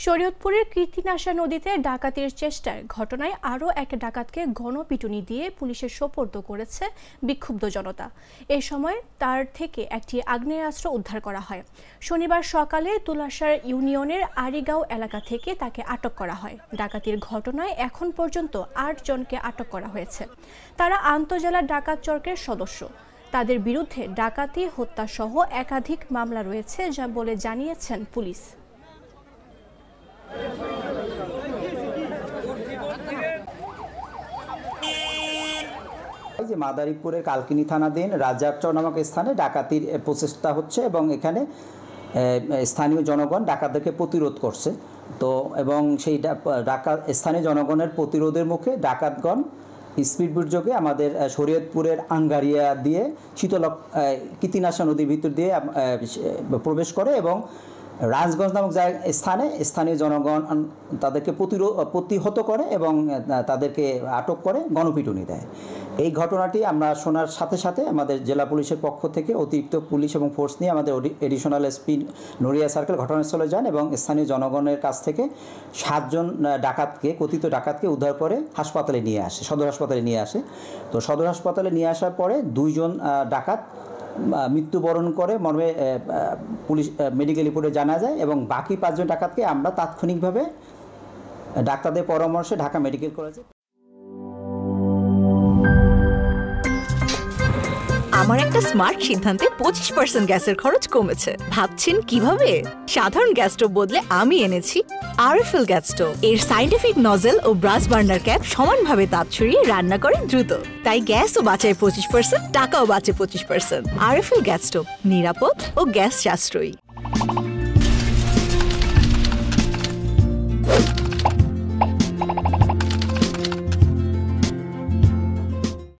শরীয়তপুরের কীর্তিনাশা নদীতে ডাকাতির চেষ্টার ঘটনায় আরও এক ডাকাতকে গণপিটুনি দিয়ে পুলিশের সোপর্দ করেছে বিক্ষুব্ধ জনতা। এ সময় তার থেকে একটি আগ্নেয়াস্ত্র উদ্ধার করা হয়। শনিবার সকালে তুলাসার ইউনিয়নের আরিগাঁও এলাকা থেকে তাকে আটক করা হয়। ডাকাতির ঘটনায় এখন পর্যন্ত ৮ জনকে আটক করা হয়েছে। তারা আন্তজেলা ডাকাত চক্রের সদস্য। তাদের বিরুদ্ধে ডাকাতি, হত্যাসহ একাধিক মামলা রয়েছে যা বলে জানিয়েছেন পুলিশ। মাদারীপুরের কালকিনি থানাধীন রাজারচর নামক স্থানে ডাকাতির প্রচেষ্টা হচ্ছে এবং এখানে স্থানীয় জনগণ ডাকাতদেরকে প্রতিরোধ করছে। তো এবং সেই স্থানীয় জনগণের প্রতিরোধের মুখে ডাকাতগণ স্পিডবোট যোগে আমাদের শরীয়তপুরের আঙ্গারিয়া দিয়ে কীর্তিনাশা নদীর ভিতর দিয়ে প্রবেশ করে এবং রাজগঞ্জ নামক স্থানে স্থানীয় জনগণ তাদেরকে প্রতিহত করে এবং তাদেরকে আটক করে গণপিটুনি দেয়। এই ঘটনাটি আমরা শোনার সাথে সাথে আমাদের জেলা পুলিশের পক্ষ থেকে অতিরিক্ত পুলিশ এবং ফোর্স নিয়ে আমাদের এডিশনাল এসপি নড়িয়া সার্কেল ঘটনাস্থলে যান এবং স্থানীয় জনগণের কাছ থেকে 7 জন কথিত ডাকাতকে উদ্ধার করে হাসপাতালে নিয়ে আসে, সদর হাসপাতালে নিয়ে আসে। তো সদর হাসপাতালে নিয়ে আসার পরে 2 জন ডাকাত মৃত্যুবরণ করে মর্মে পুলিশ মেডিকেল রিপোর্টে জানা যায় এবং বাকি 5 জন ডাকাতকে আমরা তাৎক্ষণিকভাবে ডাক্তারদের পরামর্শে ঢাকা মেডিকেল কলেজে। আমার একটা স্মার্ট সিদ্ধান্তে 25% গ্যাসের খরচ কমেছে। ভাবছেন কিভাবে? সাধারণ গ্যাস স্টোভ বদলে আমি এনেছি আরএফএল গ্যাস স্টোভ। এর সাইন্টিফিক নজল ও ব্রাস বার্নার ক্যাপ সমানভাবে তাপ ছড়িয়ে রান্না করে দ্রুত। তাই গ্যাসও বাঁচায় 25%, টাকাও বাঁচে 25%। আরএফএল গ্যাস স্টোভ নিরাপদ ও গ্যাস সাশ্রয়ী।